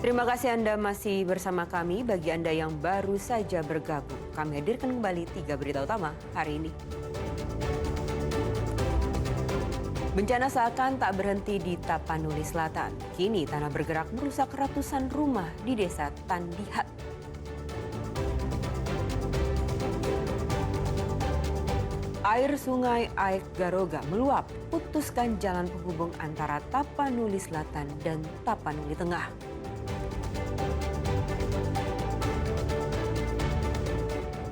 Terima kasih Anda masih bersama kami. Bagi Anda yang baru saja bergabung, kami hadirkan kembali 3 berita utama hari ini. Bencana seakan tak berhenti di Tapanuli Selatan. Kini tanah bergerak merusak ratusan rumah di desa Tandihat. Air sungai Aek Garoga meluap, putuskan jalan penghubung antara Tapanuli Selatan dan Tapanuli Tengah.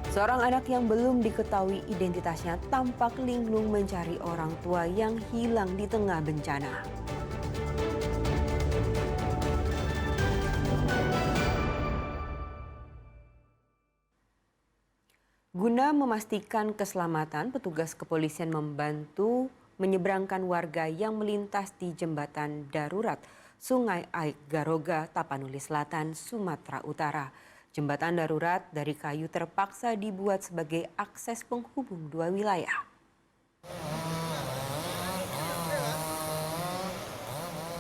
Seorang anak yang belum diketahui identitasnya tampak linglung mencari orang tua yang hilang di tengah bencana. Guna memastikan keselamatan, petugas kepolisian membantu menyeberangkan warga yang melintas di jembatan darurat Sungai Aek Garoga, Tapanuli Selatan, Sumatera Utara. Jembatan darurat dari kayu terpaksa dibuat sebagai akses penghubung dua wilayah.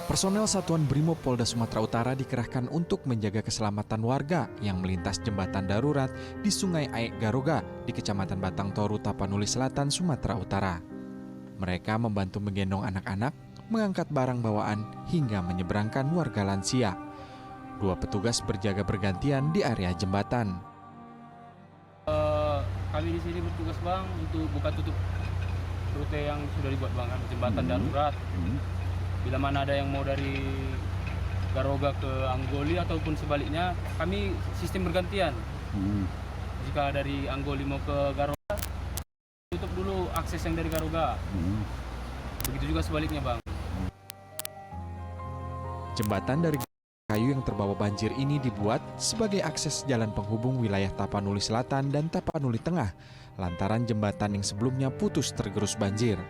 Personel Satuan Brimob Polda Sumatera Utara dikerahkan untuk menjaga keselamatan warga yang melintas jembatan darurat di Sungai Aek Garoga di Kecamatan Batang Toru, Tapanuli Selatan, Sumatera Utara. Mereka membantu menggendong anak-anak, mengangkat barang bawaan, hingga menyeberangkan warga lansia. 2 petugas berjaga bergantian di area jembatan. Kami di sini bertugas bang untuk buka tutup rute yang sudah dibuat bang, jembatan darurat. Bila mana ada yang mau dari Garoga ke Anggoli ataupun sebaliknya, kami sistem bergantian. Jika dari Anggoli mau ke Garoga, tutup dulu akses yang dari Garoga. Begitu juga sebaliknya bang. Jembatan dari kayu yang terbawa banjir ini dibuat sebagai akses jalan penghubung wilayah Tapanuli Selatan dan Tapanuli Tengah, lantaran jembatan yang sebelumnya putus tergerus banjir.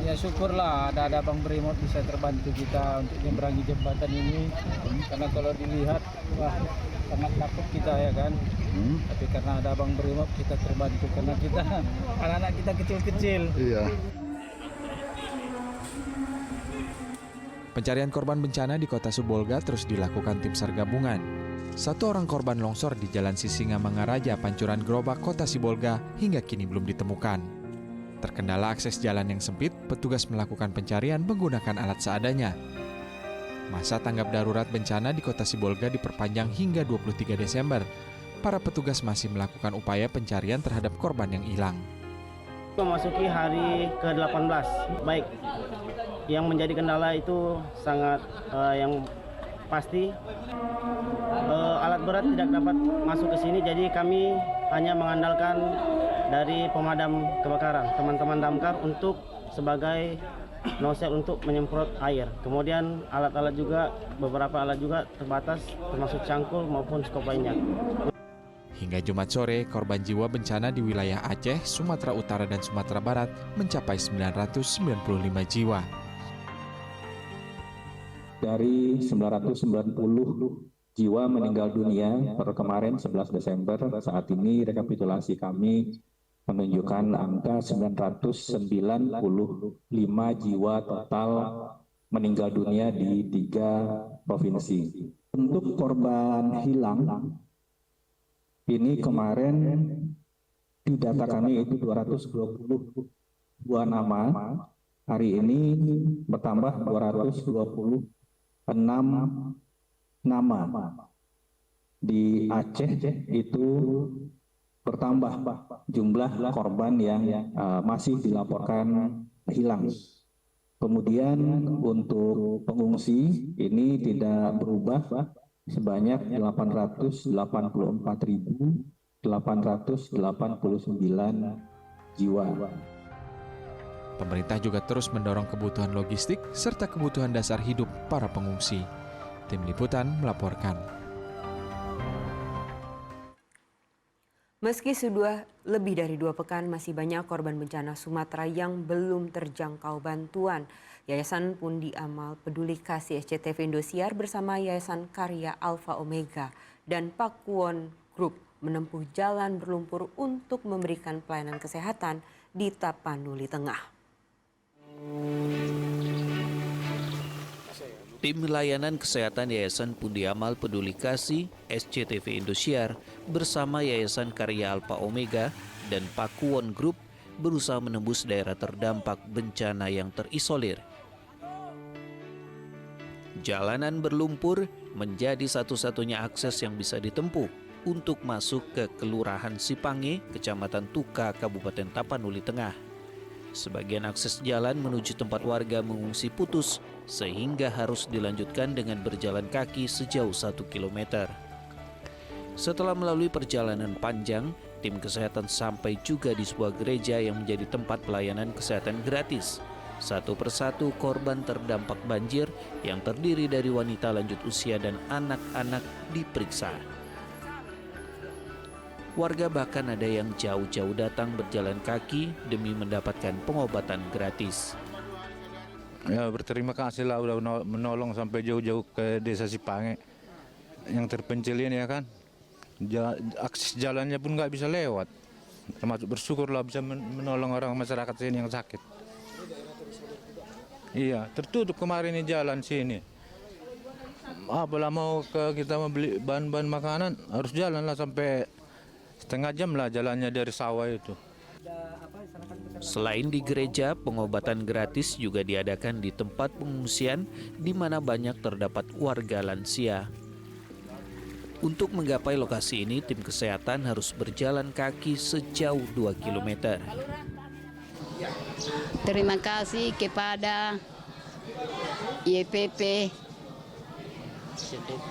Ya syukurlah ada Bang Brimob bisa terbantu kita untuk menyeberangi jembatan ini. Karena kalau dilihat, wah sangat takut kita ya kan. Tapi karena ada Bang Brimob kita terbantu karena kita anak-anak kita kecil-kecil. Iya. Pencarian korban bencana di Kota Sibolga terus dilakukan tim SAR gabungan. 1 orang korban longsor di Jalan Sisinga Mangaraja, Pancuran Gerobak, Kota Sibolga hingga kini belum ditemukan. Terkendala akses jalan yang sempit, petugas melakukan pencarian menggunakan alat seadanya. Masa tanggap darurat bencana di Kota Sibolga diperpanjang hingga 23 Desember. Para petugas masih melakukan upaya pencarian terhadap korban yang hilang. Memasuki hari ke-18, baik. Yang menjadi kendala itu sangat yang pasti alat berat tidak dapat masuk ke sini, jadi kami hanya mengandalkan dari pemadam kebakaran, teman-teman damkar untuk sebagai nozzle untuk menyemprot air. Kemudian alat-alat juga, beberapa alat juga terbatas termasuk cangkul maupun skop lainnya. Hingga Jumat sore, korban jiwa bencana di wilayah Aceh, Sumatera Utara, dan Sumatera Barat mencapai 995 jiwa. Dari 990 jiwa meninggal dunia per kemarin 11 Desember, saat ini rekapitulasi kami menunjukkan angka 995 jiwa total meninggal dunia di 3 provinsi. Untuk korban hilang, ini kemarin di data kami itu 222 nama, hari ini bertambah 226 nama. Di Aceh itu bertambah jumlah korban yang masih dilaporkan hilang. Kemudian untuk pengungsi ini tidak berubah, sebanyak 884.889 jiwa. Pemerintah juga terus mendorong kebutuhan logistik serta kebutuhan dasar hidup para pengungsi. Tim Liputan melaporkan. Meski sudah lebih dari 2 pekan, masih banyak korban bencana Sumatera yang belum terjangkau bantuan. Yayasan Pundi Amal Peduli Kasih SCTV Indosiar bersama Yayasan Karya Alfa Omega dan Pakuwon Group menempuh jalan berlumpur untuk memberikan pelayanan kesehatan di Tapanuli Tengah. Tim Layanan Kesehatan Yayasan Pundi Amal Peduli Kasih SCTV Indosiar bersama Yayasan Karya Alpha Omega dan Pakuwon Group berusaha menembus daerah terdampak bencana yang terisolir. Jalanan berlumpur menjadi satu-satunya akses yang bisa ditempuh untuk masuk ke Kelurahan Sipange, Kecamatan Tuka, Kabupaten Tapanuli Tengah. Sebagian akses jalan menuju tempat warga mengungsi putus, sehingga harus dilanjutkan dengan berjalan kaki sejauh 1 km. Setelah melalui perjalanan panjang, tim kesehatan sampai juga di sebuah gereja yang menjadi tempat pelayanan kesehatan gratis. Satu persatu korban terdampak banjir yang terdiri dari wanita lanjut usia dan anak-anak diperiksa. Warga bahkan ada yang jauh-jauh datang berjalan kaki demi mendapatkan pengobatan gratis. Ya, berterima kasih lah udah menolong sampai jauh-jauh ke desa Sipange yang terpencil ini ya kan. Akses jalannya pun nggak bisa lewat. Termasuk bersyukurlah bisa menolong orang masyarakat sini yang sakit. Iya, tertutup kemarin ini jalan sini. Apalah mau kita mau beli bahan-bahan makanan harus jalan lah sampai setengah jam lah jalannya dari sawah itu. Selain di gereja, pengobatan gratis juga diadakan di tempat pengungsian di mana banyak terdapat warga lansia. Untuk menggapai lokasi ini, tim kesehatan harus berjalan kaki sejauh 2 km. Terima kasih kepada YPP,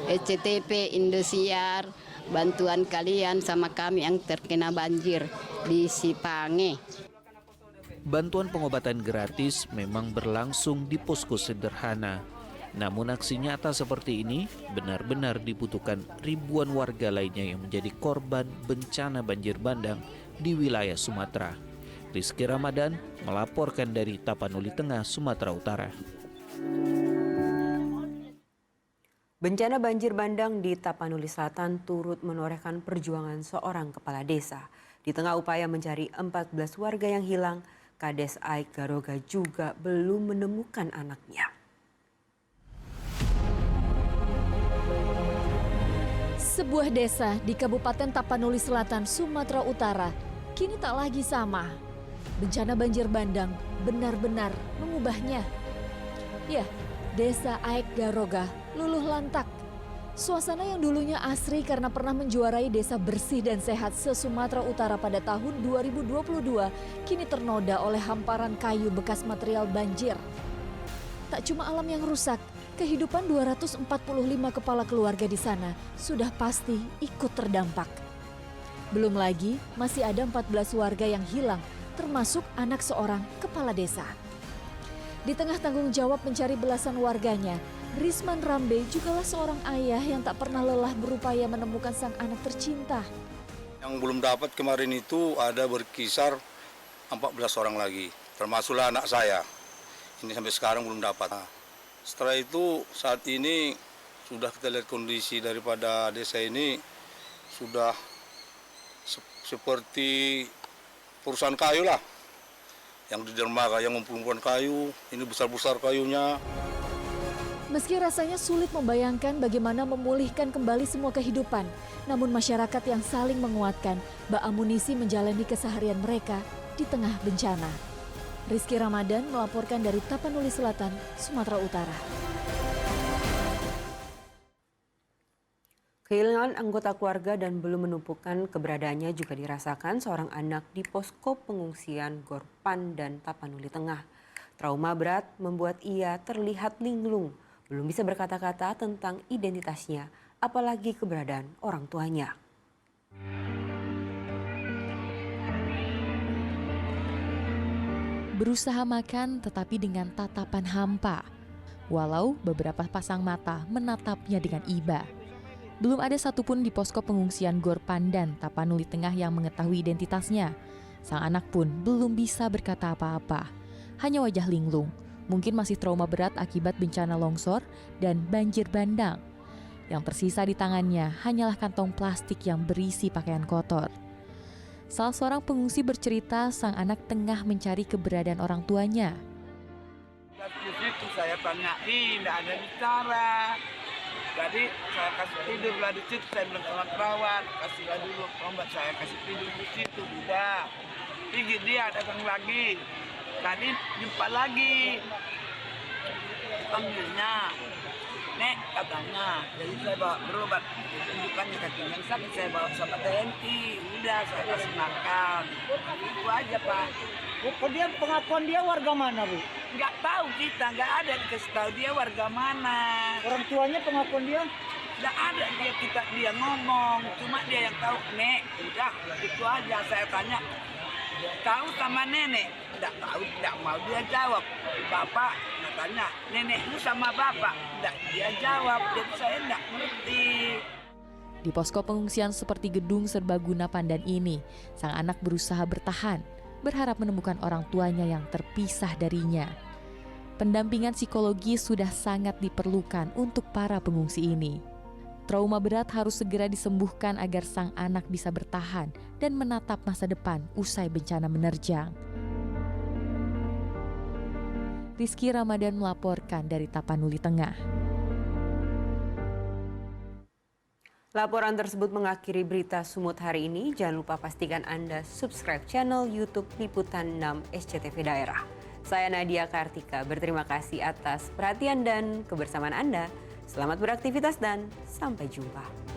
SCTV Indosiar, bantuan kalian sama kami yang terkena banjir di Sipange. Bantuan pengobatan gratis memang berlangsung di posko sederhana. Namun aksi nyata seperti ini benar-benar dibutuhkan ribuan warga lainnya yang menjadi korban bencana banjir bandang di wilayah Sumatera. Rizky Ramadan melaporkan dari Tapanuli Tengah, Sumatera Utara. Bencana banjir bandang di Tapanuli Selatan turut menorehkan perjuangan seorang kepala desa. Di tengah upaya mencari 14 warga yang hilang, Kades Aik Garoga juga belum menemukan anaknya. Sebuah desa di Kabupaten Tapanuli Selatan, Sumatera Utara, kini tak lagi sama. Bencana banjir bandang benar-benar mengubahnya. Ya, Desa Aik Garoga luluh lantak. Suasana yang dulunya asri karena pernah menjuarai desa bersih dan sehat se-Sumatera Utara pada tahun 2022 kini ternoda oleh hamparan kayu bekas material banjir. Tak cuma alam yang rusak, kehidupan 245 kepala keluarga di sana sudah pasti ikut terdampak. Belum lagi masih ada 14 warga yang hilang, termasuk anak seorang kepala desa. Di tengah tanggung jawab mencari belasan warganya, Risman Rambe jugalah seorang ayah yang tak pernah lelah berupaya menemukan sang anak tercinta. Yang belum dapat kemarin itu ada berkisar 14 orang lagi, termasuklah anak saya. Ini sampai sekarang belum dapat. Setelah itu saat ini sudah kita lihat kondisi daripada desa ini sudah seperti perusahaan kayu lah. Yang di dermaga yang mengumpulkan kayu, ini besar-besar kayunya. Meski rasanya sulit membayangkan bagaimana memulihkan kembali semua kehidupan, namun masyarakat yang saling menguatkan bak amunisi menjalani keseharian mereka di tengah bencana. Rizky Ramadan melaporkan dari Tapanuli Selatan, Sumatera Utara. Kehilangan anggota keluarga dan belum menumpukan keberadaannya juga dirasakan seorang anak di posko pengungsian Gor Pandan, Tapanuli Tengah. Trauma berat membuat ia terlihat linglung, belum bisa berkata-kata tentang identitasnya, apalagi keberadaan orang tuanya. Berusaha makan tetapi dengan tatapan hampa, walau beberapa pasang mata menatapnya dengan iba. Belum ada satupun di posko pengungsian Gor Pandan, Tapanuli Tengah yang mengetahui identitasnya. Sang anak pun belum bisa berkata apa-apa, hanya wajah linglung. Mungkin masih trauma berat akibat bencana longsor dan banjir bandang. Yang tersisa di tangannya hanyalah kantong plastik yang berisi pakaian kotor. Salah seorang pengungsi bercerita sang anak tengah mencari keberadaan orang tuanya. Musik itu saya tanyain, tidak ada bicara. Jadi saya kasih tidurlah di situ, saya bilang sama perawat, kasihlah dulu obat, saya kasih tidur di situ, udah. Pergi dia datang lagi. Tadi jumpa lagi. Panggilnya, Nek katanya, jadi saya bawa berobat, tunjukkannya kakinya yang sakit, saya bawa sama TNI, udah saya kasih makan, itu aja Pak. Oh, dia pengakuan dia warga mana, Bu? Nggak tahu kita, nggak ada dikasih tahu dia warga mana. Orang tuanya pengakuan dia? Nggak ada dia ngomong, cuma dia yang tahu. Nek, udah itu aja saya tanya. Tahu sama nenek? Nggak tahu, nggak mau dia jawab. Bapak tanya, nenek itu sama bapak? Nggak dia jawab, jadi saya nggak ngerti. Di posko pengungsian seperti gedung serbaguna Pandan ini, sang anak berusaha bertahan, berharap menemukan orang tuanya yang terpisah darinya. Pendampingan psikologi sudah sangat diperlukan untuk para pengungsi ini. Trauma berat harus segera disembuhkan agar sang anak bisa bertahan dan menatap masa depan usai bencana menerjang. Rizky Ramadan melaporkan dari Tapanuli Tengah. Laporan tersebut mengakhiri berita Sumut hari ini. Jangan lupa pastikan Anda subscribe channel YouTube Liputan 6 SCTV Daerah. Saya Nadia Kartika, berterima kasih atas perhatian dan kebersamaan Anda. Selamat beraktivitas dan sampai jumpa.